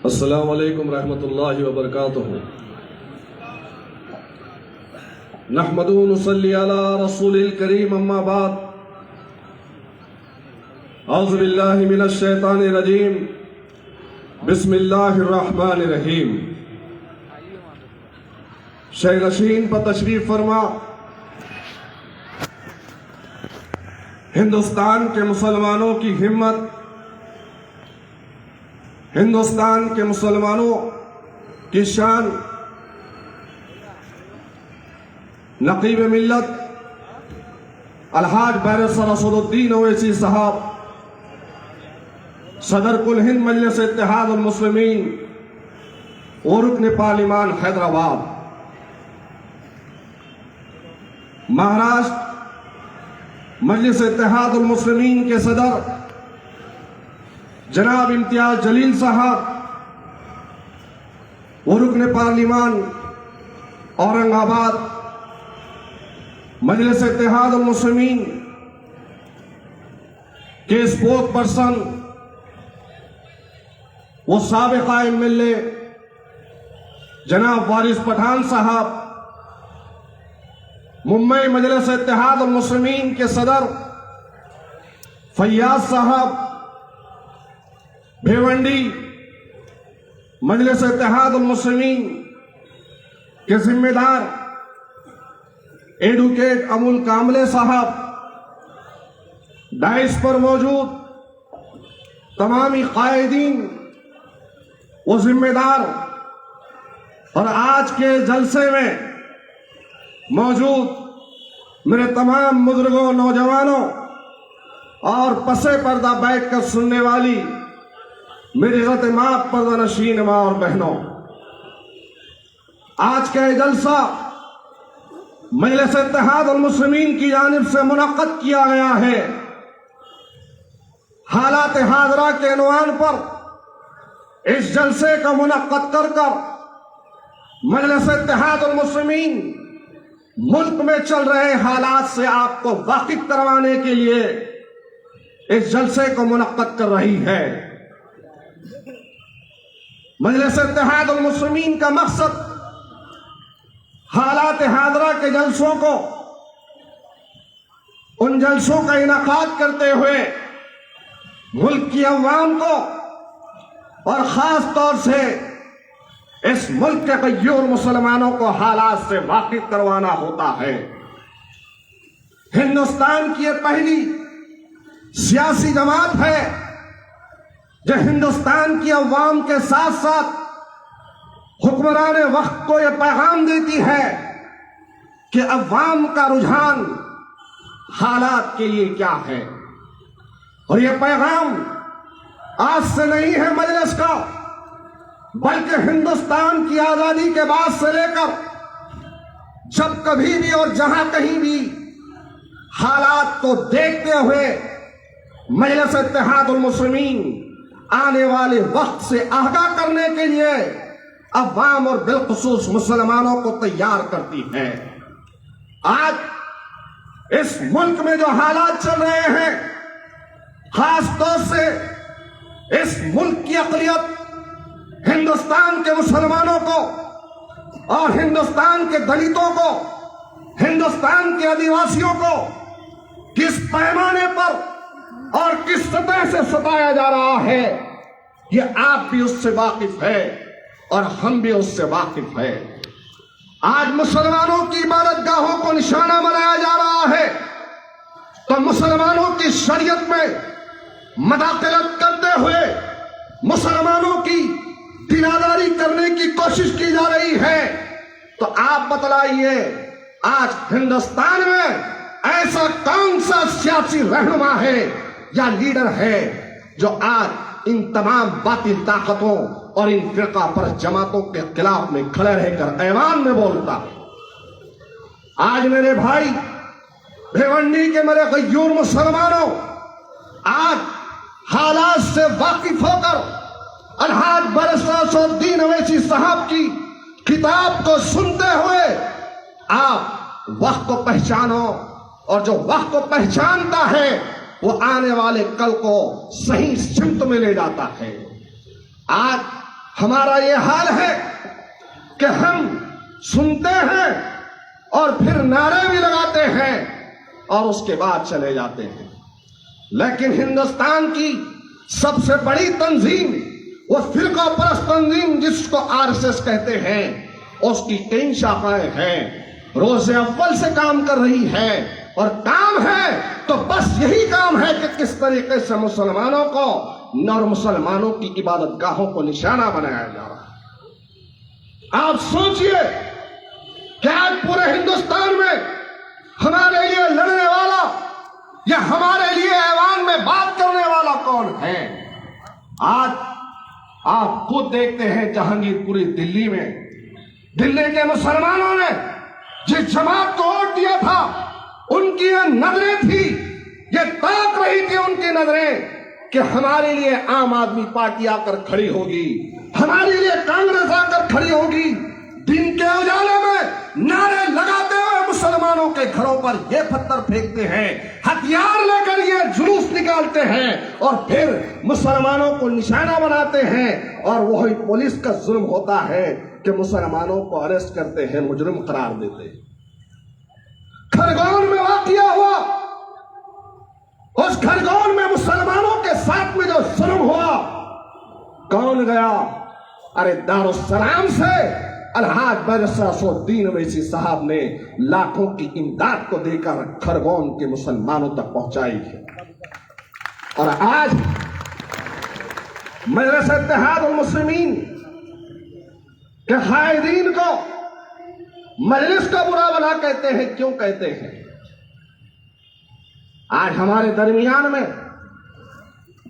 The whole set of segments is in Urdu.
السلام علیکم ورحمۃ اللہ وبرکاتہ۔ نحمد و نصلی علی رسول الکریم، اما بعد، اعوذ باللہ من الشیطان الرجیم، بسم اللہ الرحمن الرحیم۔ شہ نشین پر تشریف فرما ہندوستان کے مسلمانوں کی ہمت، ہندوستان کے مسلمانوں کی شان، نقیب ملت الحاج بیرسٹر اسد الدین اویسی صاحب، صدر کل ہند مجلس اتحاد المسلمین اور رکن پارلیمان حیدرآباد، مہاراشٹر مجلس اتحاد المسلمین کے صدر جناب امتیاز جلیل صاحب، اور رکن پارلیمان اورنگ آباد مجلس اتحاد المسلمین کے اسپوک پرسن وہ سابق ایم ایل اے جناب وارث پٹھان صاحب، ممبئی مجلس اتحاد المسلمین کے صدر فیاض صاحب، بھیونڈی مجلس اتحاد المسلمین کے ذمہ دار ایڈوکیٹ امول کاملے صاحب، ڈائس پر موجود تمامی قائدین و ذمہ دار، اور آج کے جلسے میں موجود میرے تمام بزرگوں، نوجوانوں اور پسے پردہ بیٹھ کر سننے والی میری عزت ماں پردہ نشین ماں اور بہنوں، آج کا یہ جلسہ مجلس اتحاد المسلمین کی جانب سے منعقد کیا گیا ہے۔ حالات حاضرہ کے عنوان پر اس جلسے کا منعقد کر مجلس اتحاد المسلمین ملک میں چل رہے حالات سے آپ کو واقف کروانے کے لیے اس جلسے کو منعقد کر رہی ہے۔ مجلس اتحاد المسلمین کا مقصد حالات حاضرہ کے جلسوں کو، ان جلسوں کا انعقاد کرتے ہوئے ملک کی عوام کو اور خاص طور سے اس ملک کے غیور مسلمانوں کو حالات سے واقف کروانا ہوتا ہے۔ ہندوستان کی یہ پہلی سیاسی جماعت ہے جو ہندوستان کی عوام کے ساتھ ساتھ حکمران وقت کو یہ پیغام دیتی ہے کہ عوام کا رجحان حالات کے لیے کیا ہے، اور یہ پیغام آج سے نہیں ہے مجلس کا، بلکہ ہندوستان کی آزادی کے بعد سے لے کر جب کبھی بھی اور جہاں کہیں بھی حالات کو دیکھتے ہوئے مجلس اتحاد المسلمین آنے والے وقت سے آگاہ کرنے کے لیے عوام اور بالخصوص مسلمانوں کو تیار کرتی ہے۔ آج اس ملک میں جو حالات چل رہے ہیں، خاص طور سے اس ملک کی اقلیت ہندوستان کے مسلمانوں کو اور ہندوستان کے دلتوں کو، ہندوستان کے آدیواسیوں کو کس پیمانے پر اور کس سطح سے ستایا جا رہا ہے، یہ آپ بھی اس سے واقف ہے اور ہم بھی اس سے واقف ہے۔ آج مسلمانوں کی عبادت گاہوں کو نشانہ بنایا جا رہا ہے تو مسلمانوں کی شریعت میں مداخلت کرتے ہوئے مسلمانوں کی دینداری کرنے کی کوشش کی جا رہی ہے، تو آپ بتلائیے آج ہندوستان میں ایسا کون سا سیاسی رہنما ہے یا لیڈر ہے جو آج ان تمام باطل طاقتوں اور ان فرقہ پرست جماعتوں کے خلاف میں کھڑے رہ کر ایوان میں بولتا؟ آج میرے بھائی بھیونڈی کے میرے غیور مسلمانوں، آج حالات سے واقف ہو کر الحاج بیرسٹر اسد الدین اویسی صاحب کی کتاب کو سنتے ہوئے آپ وقت کو پہچانو، اور جو وقت کو پہچانتا ہے وہ آنے والے کل کو صحیح سمت میں لے جاتا ہے۔ آج ہمارا یہ حال ہے کہ ہم سنتے ہیں اور پھر نعرے بھی لگاتے ہیں اور اس کے بعد چلے جاتے ہیں، لیکن ہندوستان کی سب سے بڑی تنظیم، وہ فرقہ پرست تنظیم جس کو RSS کہتے ہیں، اس کی 3 شاخائیں ہیں، روز اول سے کام کر رہی ہے، اور کام ہے تو بس یہی کام ہے کہ کس طریقے سے مسلمانوں کو اور مسلمانوں کی عبادت گاہوں کو نشانہ بنایا جا رہا ہے۔ آپ سوچئے کہ آج پورے ہندوستان میں ہمارے لیے لڑنے والا یا ہمارے لیے ایوان میں بات کرنے والا کون ہے؟ آج آپ خود دیکھتے ہیں جہانگیر پوری دلی میں دلی کے مسلمانوں نے جس جماعت کو ووٹ دیا تھا، ان کی یہ نظریں تھی، یہ تاک رہی تھی ان کی نظریں کہ ہمارے لیے عام آدمی پارٹی آ کر کھڑی ہوگی، ہمارے لیے کانگریس آ کر کھڑی ہوگی۔ دن کے اجالے میں نعرے لگاتے ہوئے مسلمانوں کے گھروں پر یہ پتھر پھینکتے ہیں، ہتھیار لے کر یہ جلوس نکالتے ہیں اور پھر مسلمانوں کو نشانہ بناتے ہیں، اور وہی پولیس کا ظلم ہوتا ہے کہ مسلمانوں کو اریسٹ کرتے ہیں، مجرم قرار دیتے ہیں۔ کھرگون میں واقعہ ہوا، اس کھرگون میں مسلمانوں کے ساتھ میں جو ظلم ہوا، کون گیا؟ ارے دارالسلام سے الحاج برسا الدین اویسی صاحب نے لاکھوں کی امداد کو دے کر کھرگون کے مسلمانوں تک پہنچائی ہے۔ اور آج مجلس اتحاد المسلمین کے قائدین کو مجلس کا برا بھلا کہتے ہیں۔ کیوں کہتے ہیں؟ آج ہمارے درمیان میں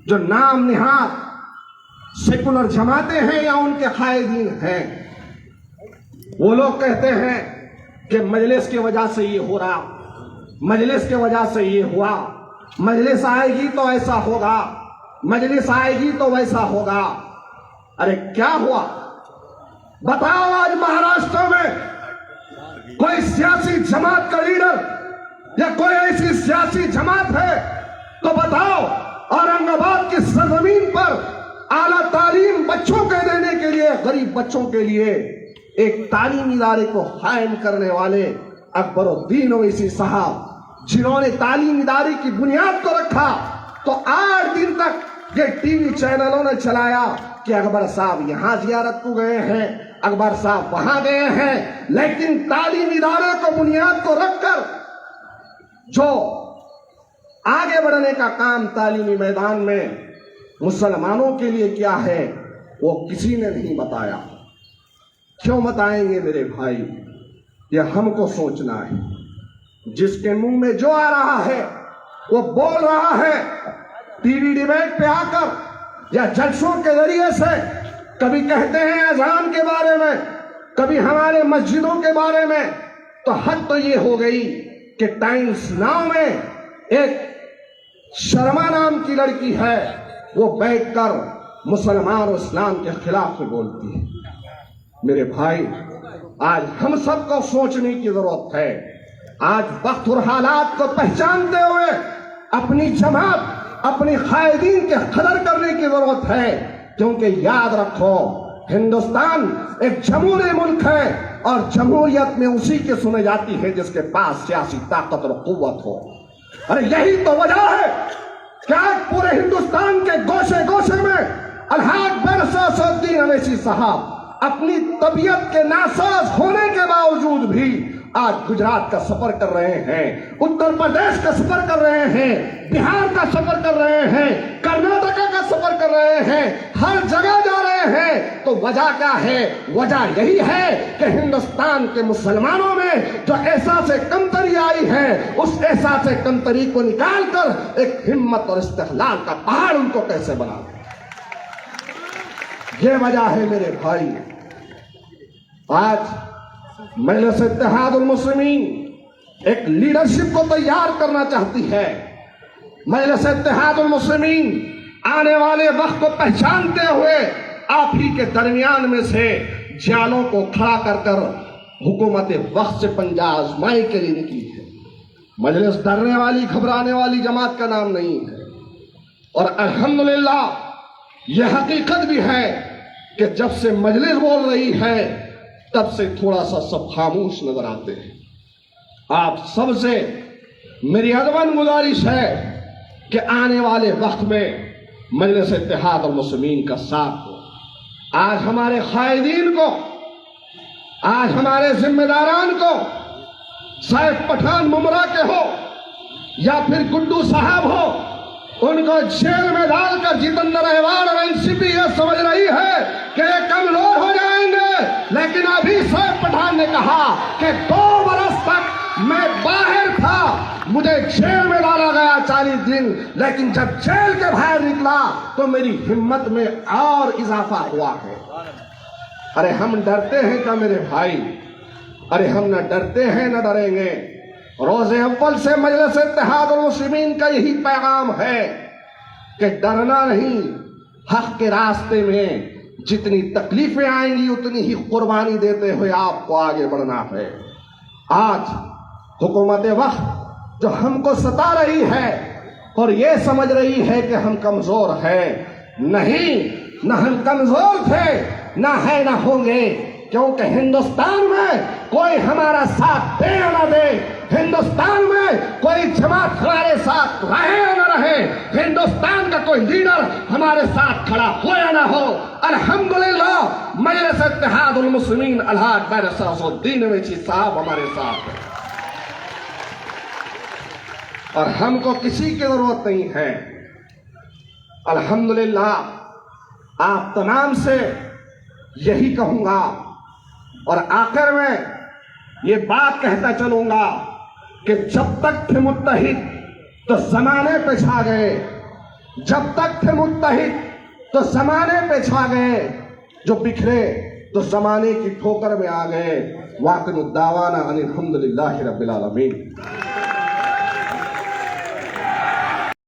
جو نام نہاد سیکولر جماعتیں ہیں یا ان کے قائدین ہیں، وہ لوگ کہتے ہیں کہ مجلس کی وجہ سے یہ ہو رہا، مجلس کی وجہ سے یہ ہوا، مجلس آئے گی تو ایسا ہوگا، مجلس آئے گی تو ویسا ہوگا۔ ارے کیا ہوا؟ بتاؤ، آج مہاراشٹر میں کوئی سیاسی جماعت کا لیڈر یا کوئی ایسی سیاسی جماعت ہے تو بتاؤ، اورنگ آباد کی سرزمین پر اعلیٰ تعلیم بچوں کے دینے کے لیے، غریب بچوں کے لیے ایک تعلیمی ادارے کو قائم کرنے والے اکبر الدین اویسی صاحب، جنہوں نے تعلیمی ادارے کی بنیاد کو رکھا، تو 8 دن تک یہ ٹی وی چینلوں نے چلایا کہ اکبر صاحب یہاں زیارت کو گئے ہیں، اکبر صاحب وہاں گئے ہیں، لیکن تعلیمی ادارے کو بنیاد کو رکھ کر جو آگے بڑھنے کا کام تعلیمی میدان میں مسلمانوں کے لیے کیا ہے، وہ کسی نے نہیں بتایا۔ کیوں بتائیں گے میرے بھائی؟ یہ ہم کو سوچنا ہے۔ جس کے منہ میں جو آ رہا ہے وہ بول رہا ہے، ٹی وی ڈیبیٹ پہ آ کر یا جلسوں کے ذریعے سے کبھی کہتے ہیں اذان کے بارے میں، کبھی ہمارے مسجدوں کے بارے میں، تو حد تو یہ ہو گئی کہ ٹائمز ناؤ میں ایک شرما نام کی لڑکی ہے، وہ بیٹھ کر مسلمان اور اسلام کے خلاف بولتی ہے۔ میرے بھائی، آج ہم سب کو سوچنے کی ضرورت ہے۔ آج وقت اور حالات کو پہچانتے ہوئے اپنی جماعت، اپنی قائدین کے قدر کرنے کی ضرورت ہے، کیونکہ یاد رکھو، ہندوستان ایک جمہوری ملک ہے، اور جمہوریت میں اسی کے سنے جاتی ہے جس کے پاس سیاسی طاقت اور قوت ہو۔ ارے یہی تو وجہ ہے کہ آج پورے ہندوستان کے گوشے گوشے میں الحاج برسا الدین اویسی صاحب اپنی طبیعت کے ناساز ہونے کے باوجود بھی آج گجرات کا سفر کر رہے ہیں، اتر پردیش کا سفر کر رہے ہیں، بہار کا سفر کر رہے ہیں، کرناٹک کا سفر کر رہے ہیں، ہر جگہ جا رہے ہیں۔ تو وجہ کیا ہے؟ وجہ یہی ہے کہ ہندوستان کے مسلمانوں میں جو احساس کمتری آئی ہے، اس احساس کمتری کو نکال کر ایک ہمت اور استقلال کا پہاڑ ان کو کیسے بنا۔ یہ وجہ ہے میرے بھائی۔ آج مجلس اتحاد المسلمین ایک لیڈرشپ کو تیار کرنا چاہتی ہے۔ مجلس اتحاد المسلمین آنے والے وقت کو پہچانتے ہوئے آپ ہی کے درمیان میں سے جالوں کو کھڑا کر کر حکومت وقت سے پنجہ آزمائی کے لیے نکلی ہے۔ مجلس ڈرنے والی، گھبرانے والی جماعت کا نام نہیں ہے، اور الحمدللہ یہ حقیقت بھی ہے کہ جب سے مجلس بول رہی ہے تب سے تھوڑا سا سب خاموش نظر آتے ہیں. آپ سب سے میری ادباً گزارش ہے کہ آنے والے وقت میں مجلس اتحاد المسلمین کا ساتھ ہو. آج ہمارے قائدین کو، آج ہمارے ذمہ داران کو، سیف پٹھان ممرا کے ہو یا پھر گڈو صاحب ہو، ان کو جیل میں ڈال کر جتندر احوال اور این سی پی یہ سمجھ رہی ہے کہ یہ کمزور ہو جائیں گے. لیکن ابھی سیف پٹھان نے کہا کہ 2 برس تک میں باہر تھا، مجھے جیل میں ڈالا گیا 40 دن، لیکن جب جیل کے باہر نکلا تو میری ہمت میں اور اضافہ ہوا ہے. ارے ہم ڈرتے ہیں کیا میرے بھائی؟ ارے ہم نہ ڈرتے ہیں نہ ڈریں گے. روز اول سے مجلس اتحاد المسلمین کا یہی پیغام ہے کہ ڈرنا نہیں، حق کے راستے میں جتنی تکلیفیں آئیں گی اتنی ہی قربانی دیتے ہوئے آپ کو آگے بڑھنا ہے. آج حکومت وقت جو ہم کو ستا رہی ہے اور یہ سمجھ رہی ہے کہ ہم کمزور ہیں، نہیں، نہ ہم کمزور تھے، نہ ہے نہ ہوں گے، کیونکہ ہندوستان میں کوئی ہمارا ساتھ دے یا نہ دے، ہندوستان میں کوئی جماعت ہمارے ساتھ رہے یا نہ رہے، ہندوستان کا کوئی لیڈر ہمارے ساتھ کھڑا ہو یا نہ ہو، الحمدللہ مجلس اتحاد المسلمین الحاج بارسا الدین اویسی صاحب ہمارے ساتھ ہیں اور ہم کو کسی کی ضرورت نہیں ہے. الحمدللہ آپ تمام سے یہی کہوں گا اور آخر میں یہ بات کہتا چلوں گا کہ جب تک تھے متحد تو زمانے پہ چھا گئے، جب تک تھے متحد تو زمانے پہ چھا گئے، جو بکھرے تو زمانے کی ٹھوکر میں آ گئے. واقع الدعوانا ان الحمدللہ رب العالمین.